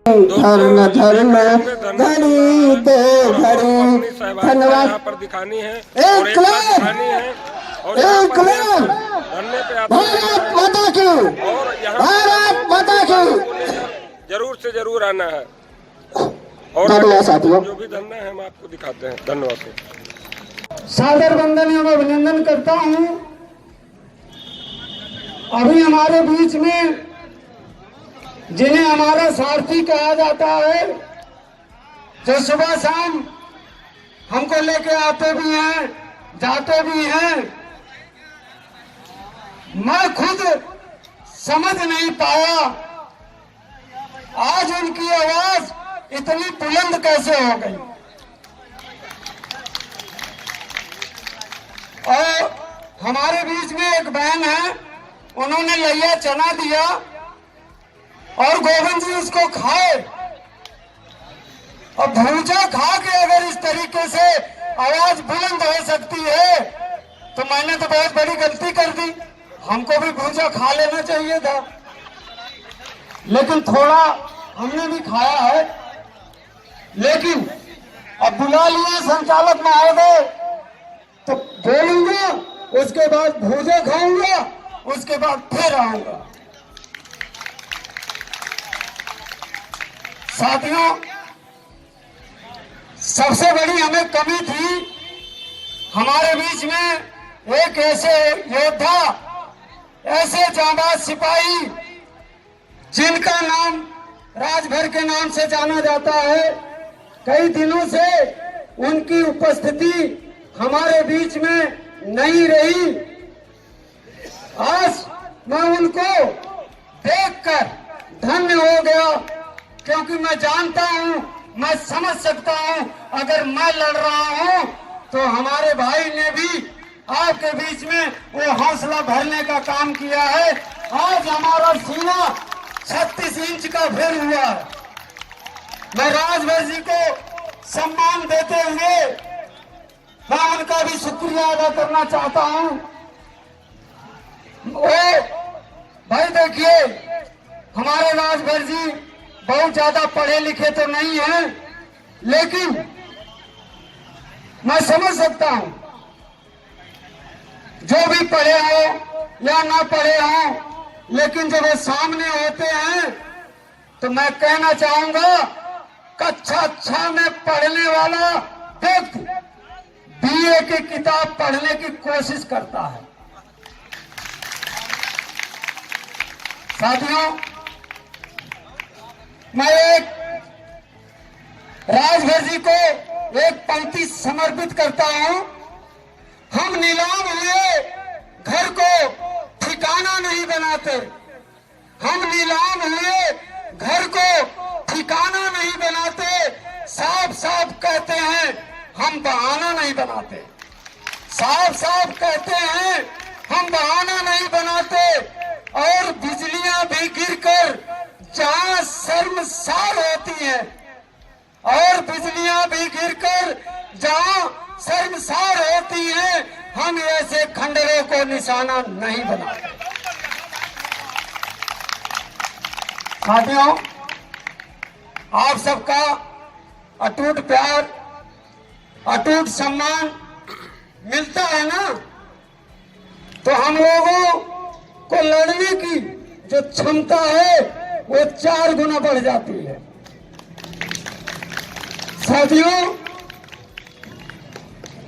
धर्म धर्म घड़ी दो घड़ी। धन्यवाद। पर दिखानी है एक भारत माता की, भारत माता की। जरूर से जरूर आना है और साथियों, जो भी धरना है हम आपको दिखाते हैं। धन्यवाद। सादर वंदन एवं अभिनंदन करता हूँ। अभी हमारे बीच में जिन्हें हमारा सारथी कहा जाता है, जो सुबह शाम हमको लेके आते भी हैं जाते भी हैं, मैं खुद समझ नहीं पाया आज उनकी आवाज इतनी बुलंद कैसे हो गई। और हमारे बीच में एक बहन है, उन्होंने लैया चना दिया और गोविंद जी उसको खाए, और भूजा खा के अगर इस तरीके से आवाज बुलंद हो सकती है तो मैंने तो बहुत बड़ी गलती कर दी। हमको भी भूजा खा लेना चाहिए था, लेकिन थोड़ा हमने भी खाया है। लेकिन अब बुला लिया संचालक महोदय तो बोलूंगा, उसके बाद भूजा खाऊंगा, उसके बाद फिर आऊंगा। साथियों, सबसे बड़ी हमें कमी थी हमारे बीच में एक ऐसे योद्धा, ऐसे जांबाज सिपाही जिनका नाम राजभर के नाम से जाना जाता है। कई दिनों से उनकी उपस्थिति हमारे बीच में नहीं रही। आज मैं उनको देखकर धन्य हो गया, क्योंकि मैं जानता हूं, मैं समझ सकता हूं, अगर मैं लड़ रहा हूं तो हमारे भाई ने भी आपके बीच में वो हौसला भरने का काम किया है। आज हमारा सीना 36 इंच का फिर हुआ है। मैं राजभर जी को सम्मान देते हुए मैं उनका भी शुक्रिया अदा करना चाहता हूं। वो भाई देखिए, हमारे राजभर जी बहुत ज्यादा पढ़े लिखे तो नहीं हैं, लेकिन मैं समझ सकता हूं जो भी पढ़े हो या ना पढ़े हो, लेकिन जब वो सामने होते हैं तो मैं कहना चाहूंगा, कक्षा 6 में पढ़ने वाला व्यक्ति बीए की किताब पढ़ने की कोशिश करता है। साथियों, मैं एक राजभर जी को एक पंक्ति समर्पित करता हूं। हम नीलाम हुए घर को ठिकाना नहीं बनाते, हम नीलाम हुए घर को ठिकाना नहीं बनाते, साफ साफ कहते हैं हम बहाना नहीं बनाते, साफ साफ कहते हैं हम बहाना नहीं बनाते। और बिजलियां भी गिरकर जहां शर्मसार होती है, और बिजलियां भी गिरकर जहां शर्मसार होती है, हम ऐसे खंडरों को निशाना नहीं बनाते। साथियों, आप सबका अटूट प्यार, अटूट सम्मान मिलता है ना, तो हम लोगों को लड़ने की जो क्षमता है वो 4 गुना बढ़ जाती है। साथियों,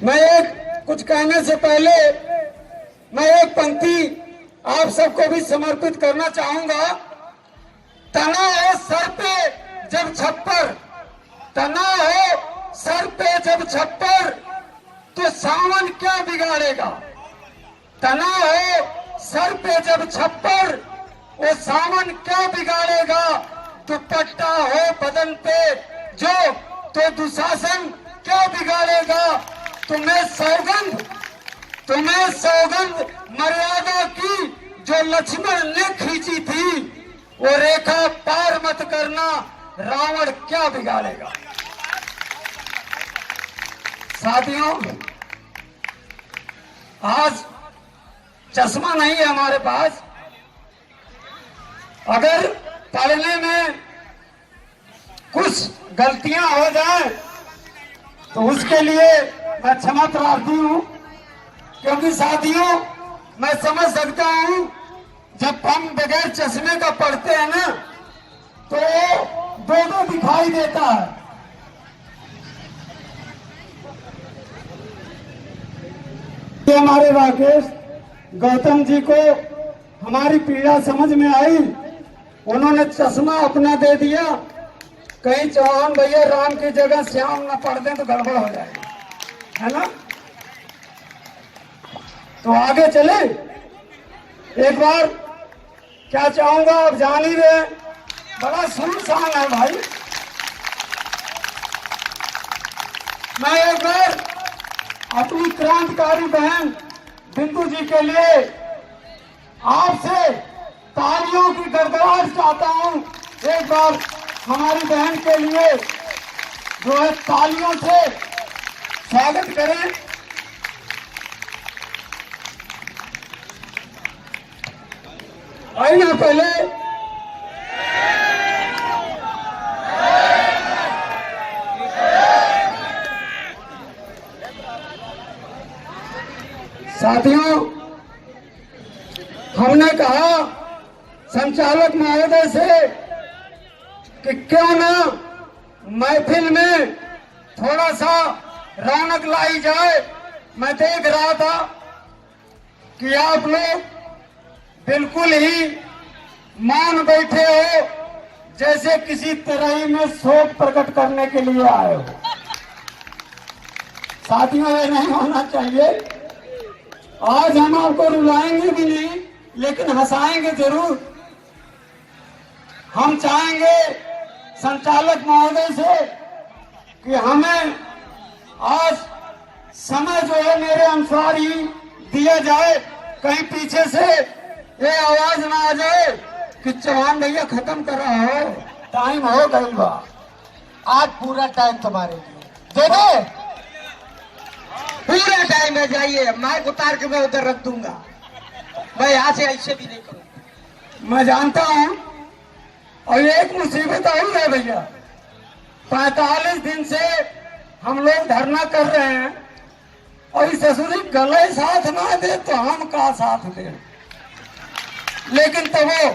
मैं एक कुछ कहने से पहले मैं एक पंक्ति आप सबको भी समर्पित करना चाहूंगा। तना है सर पे जब छप्पर, तना है सर पे जब छप्पर, तो सावन क्या बिगाड़ेगा। तना है सर पे जब छप्पर, वो सावन क्या बिगाड़ेगा। दुपट्टा हो बदन पे जो, तो दुशासन क्या बिगाड़ेगा। तुम्हें सौगंध मर्यादा की जो लक्ष्मण ने खींची थी, वो रेखा पार मत करना, रावण क्या बिगाड़ेगा। साथियों, आज चश्मा नहीं है हमारे पास, अगर पढ़ने में कुछ गलतियां हो जाए तो उसके लिए मैं क्षमा प्रार्थी हूं, क्योंकि साथियों मैं समझ सकता हूं जब हम बगैर चश्मे का पढ़ते हैं ना तो दो दो दिखाई देता है। हमारे राकेश गौतम जी को हमारी पीड़ा समझ में आई, उन्होंने चश्मा अपना दे दिया। कहीं चौहान भैया राम की जगह श्याम न पढ़ दें तो गड़बड़ हो जाएगी, है ना। तो आगे चले। एक बार क्या चाहूंगा, आप जान ही रहे, बड़ा सुनसान है भाई। मैं एक बार अपनी क्रांतिकारी बहन बिंदु जी के लिए आपसे तालियों की गड़गड़ाहट चाहता हूं। एक बार हमारी बहन के लिए जो है तालियों से स्वागत करें। आइए पहले साथियों, हमने कहा संचालक महोदय से कि क्यों ना महफिल में थोड़ा सा रौनक लाई जाए। मैं देख रहा था कि आप लोग बिल्कुल ही मौन बैठे हो, जैसे किसी तरह में शोक प्रकट करने के लिए आए हो। साथियों, ये नहीं होना चाहिए। आज हम आपको रुलाएंगे भी नहीं, लेकिन हंसाएंगे जरूर। हम चाहेंगे संचालक महोदय से कि हमें आज समय जो है मेरे अनुसार ही दिया जाए। कहीं पीछे से ये आवाज ना आ जाए कि चौहान भैया खत्म कर रहा हो, टाइम हो गई बा। आज पूरा टाइम तुम्हारे लिए दे दे। पूरा टाइम है, जाइए। माइक उतार के मैं उधर रख दूंगा। मैं यहाँ से ऐसे भी नहीं करूँगा। मैं जानता हूँ। और एक मुसीबत और है भैया, 45 दिन से हम लोग धरना कर रहे हैं और इस ससुरी गले साथ ना दे तो हम का साथ दे। लेकिन तो वो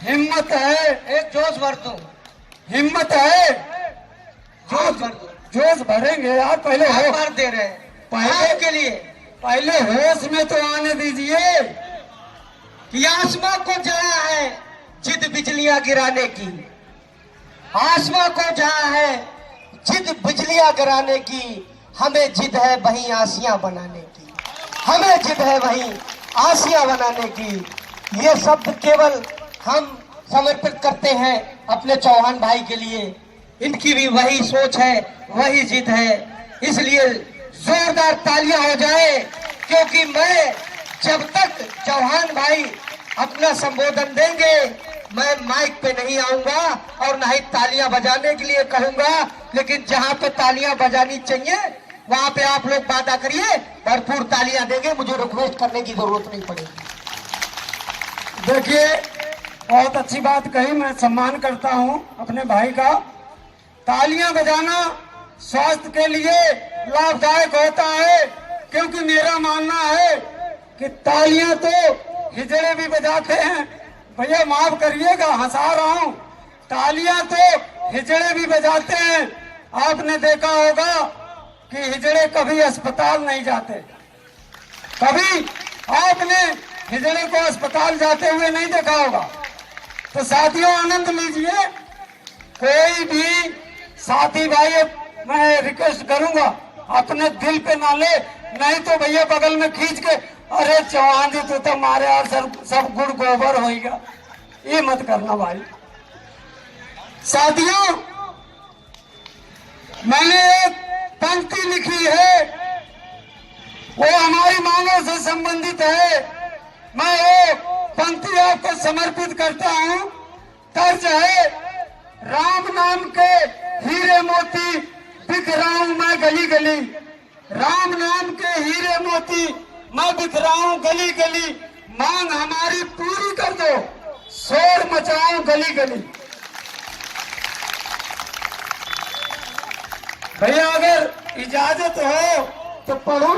हिम्मत है, एक जोश भर दो, हिम्मत है, जोश भर दो। जोश भरेंगे यार। पहले हो भर दे रहे हैं पहले के लिए पहले होश में तो आने दीजिए कि आसमां को जला है जिद बिजलियां गिराने की। आसमां को जला है जिद बिजलियां गिराने की। हमें जिद है वही आसियां बनाने की। हमें जिद है वही आसियां बनाने की। ये शब्द केवल हम समर्पित करते हैं अपने चौहान भाई के लिए। इनकी भी वही सोच है, वही जिद है। इसलिए जोरदार तालियां हो जाए, क्योंकि मैं जब तक चौहान भाई अपना संबोधन देंगे मैं माइक पे नहीं आऊंगा और ना ही तालियां बजाने के लिए कहूंगा। लेकिन जहां पे तालियां बजानी चाहिए वहां पे आप लोग वादा करिए, भरपूर तालियां देंगे। मुझे रिक्वेस्ट करने की जरूरत नहीं पड़ेगी। देखिए, बहुत अच्छी बात कही, मैं सम्मान करता हूं अपने भाई का। तालियां बजाना स्वास्थ्य के लिए लाभदायक होता है, क्योंकि मेरा मानना है कि तालियां तो हिजड़े भी बजाते हैं। भैया माफ करिएगा, हंसा रहा हूं। तालियां तो हिजड़े भी बजाते हैं। आपने देखा होगा कि हिजड़े कभी अस्पताल नहीं जाते। कभी आपने हिजड़े को अस्पताल जाते हुए नहीं देखा होगा। तो साथियों, आनंद लीजिए। कोई भी साथी भाई, मैं रिक्वेस्ट करूंगा अपने दिल पे ना ले, नहीं तो भैया बगल में खींच के अरे चौहान जी तो मारे यार सब गुड़ गोबर होगा, ये मत करना भाई। साथियों, मैंने एक पंक्ति लिखी है, वो हमारी मांगों से संबंधित है। मैं वो पंक्ति आपको समर्पित करता हूं। तर्ज है, राम नाम के हीरे मोती बिक रहा हूं मैं गली गली। राम नाम के हीरे मोती मैं बिक रहा हूं गली गली। मांग हमारी पूरी कर दो, शोर मचाऊं गली गली। भैया अगर इजाजत हो तो पढ़ो।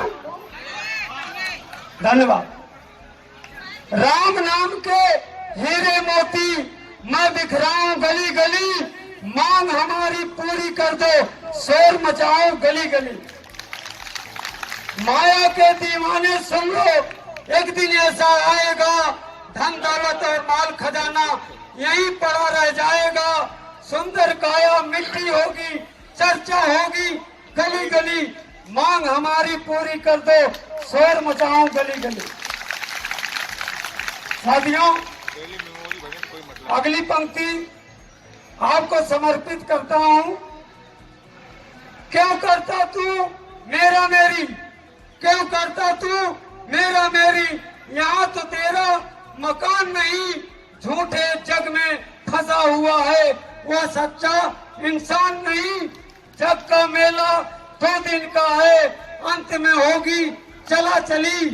धन्यवाद। राम नाम के हीरे मोती मैं बिखराऊं गली गली, मांग हमारी पूरी कर दो, शोर मचाओ गली गली। माया के दीवाने सुन लो, एक दिन ऐसा आएगा, धन दौलत और माल खजाना यहीं पड़ा रह जाएगा। सुंदर काया मिट्टी होगी, चर्चा होगी गली गली, मांग हमारी पूरी कर दो, शोर मचाओ गली गली। साथियों, अगली पंक्ति आपको समर्पित करता हूं। क्यों करता तू मेरा मेरी, क्यों करता तू मेरा मेरी, यहाँ तो तेरा मकान नहीं, झूठे जग में फंसा हुआ है वो सच्चा इंसान नहीं। जग का मेला 2 दिन का है, अंत में होगी चला चली,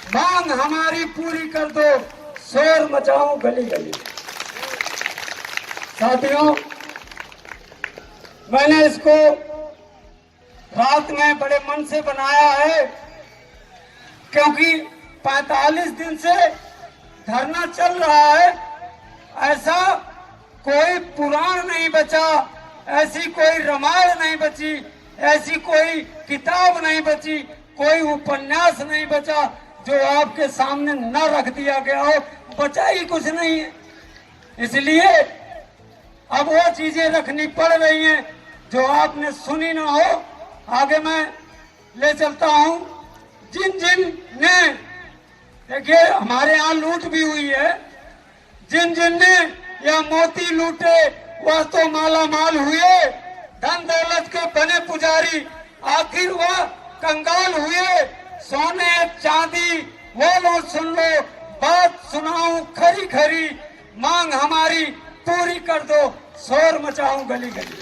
मांग हमारी पूरी कर दो, शोर मचाओ गली गली। साथियों, मैंने इसको रात में बड़े मन से बनाया है, क्योंकि 45 दिन से धरना चल रहा है। ऐसा कोई पुराण नहीं बचा, ऐसी कोई रामायण नहीं बची, ऐसी कोई किताब नहीं बची, कोई उपन्यास नहीं बचा जो आपके सामने न रख दिया गया हो। बचा ही कुछ नहीं है, इसलिए अब वो चीजें रखनी पड़ रही हैं जो आपने सुनी ना हो। आगे मैं ले चलता हूं। जिन जिन ने, देखिए हमारे यहाँ लूट भी हुई है, जिन जिन ने यह मोती लूटे वह तो माला माल हुए, धन दौलत के बने पुजारी आखिर वह कंगाल हुए। सोने चांदी वो लो सुन लो, बात सुनाऊं खरी खरी, मांग हमारी पूरी कर दो, शोर मचाऊं गली गली।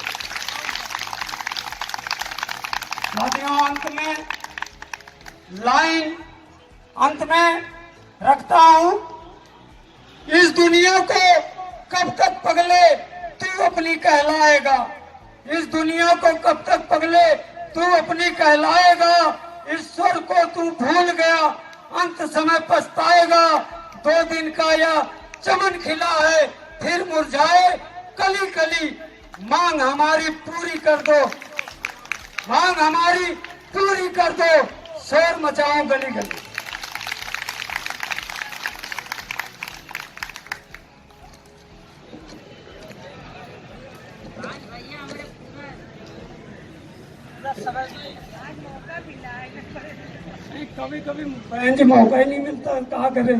साथियों, अंत में लाइन अंत में रखता हूं। इस दुनिया को कब तक पगले तू अपनी कहलाएगा, इस दुनिया को कब तक पगले तू अपनी कहलाएगा। ईश्वर को तू भूल गया, अंत समय पछताएगा। 2 दिन का यह चमन खिला है, फिर मुरझाए कली कली, मांग हमारी पूरी कर दो, मांग हमारी पूरी कर दो, शोर मचाओ गली गली। कभी कभी बहन जी मौका ही नहीं मिलता, क्या करें।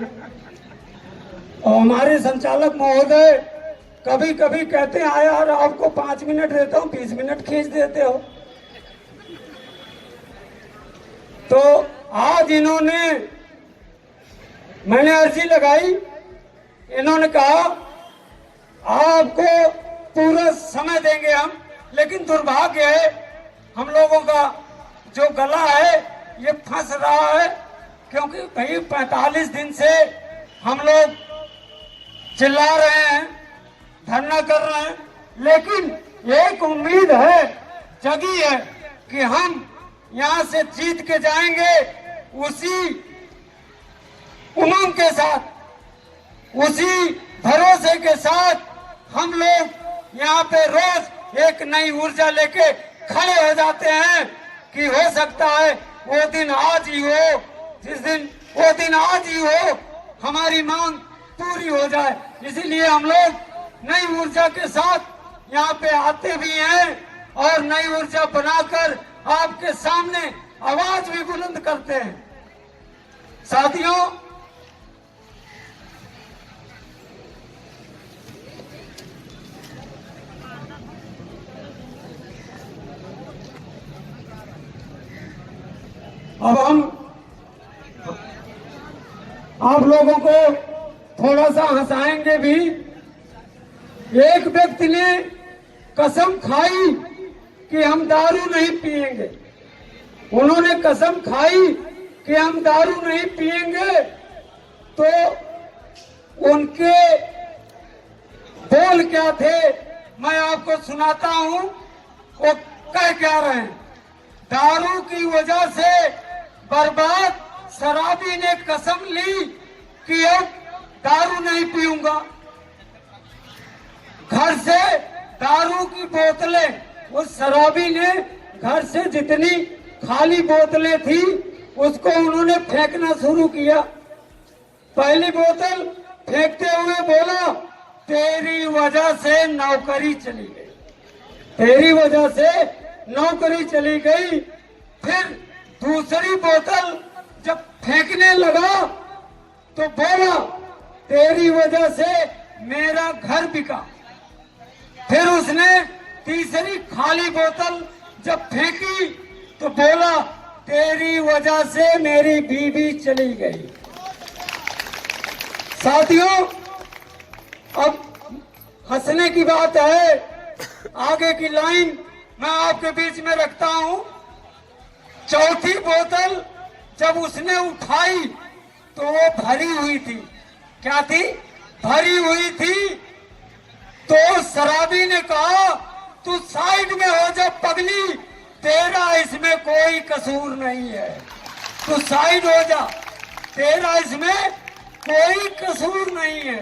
और हमारे संचालक महोदय कभी कभी कहते हैं यार आपको 5 मिनट देता हूँ, 20 मिनट खींच देते हो। तो आज इन्होंने, मैंने अर्जी लगाई, इन्होंने कहा आपको पूरा समय देंगे हम, लेकिन दुर्भाग्य है हम लोगों का जो गला है ये फंस रहा है, क्योंकि भाई 45 दिन से हम लोग चिल्ला रहे हैं, धरना कर रहे हैं, लेकिन एक उम्मीद है, जगी है कि हम यहाँ से जीत के जाएंगे। उसी उमंग के साथ, उसी भरोसे के साथ हम लोग यहाँ पे रोज एक नई ऊर्जा लेके खड़े हो जाते हैं कि हो सकता है वो दिन आज ही हो, जिस दिन वो दिन आज ही हो, हमारी मांग पूरी हो जाए। इसीलिए हम लोग नई ऊर्जा के साथ यहाँ पे आते भी हैं और नई ऊर्जा बनाकर आपके सामने आवाज भी बुलंद करते हैं। साथियों, अब हम आप लोगों को थोड़ा सा हंसाएंगे भी। एक व्यक्ति ने कसम खाई कि हम दारू नहीं पिएंगे, उन्होंने कसम खाई कि हम दारू नहीं पिएंगे, तो उनके बोल क्या थे मैं आपको सुनाता हूं। वो कह क्या रहे हैं? दारू की वजह से बर्बाद शराबी ने कसम ली कि अब दारू नहीं पीऊंगा। घर से दारू की बोतलें, उस शराबी ने घर से जितनी खाली बोतलें थी उसको उन्होंने फेंकना शुरू किया। पहली बोतल फेंकते हुए बोला, तेरी वजह से नौकरी चली गई, तेरी वजह से नौकरी चली गई। फिर दूसरी बोतल जब फेंकने लगा तो बोला, तेरी वजह से मेरा घर बिका। फिर उसने तीसरी खाली बोतल जब फेंकी तो बोला, तेरी वजह से मेरी बीवी चली गई। साथियों, अब हंसने की बात है, आगे की लाइन मैं आपके बीच में रखता हूं। चौथी बोतल जब उसने उठाई तो वो भरी हुई थी। क्या थी? भरी हुई थी। तो शराबी ने कहा, तू साइड में हो जा पगली, तेरा इसमें कोई कसूर नहीं है, तू साइड हो जा, तेरा इसमें कोई कसूर नहीं है।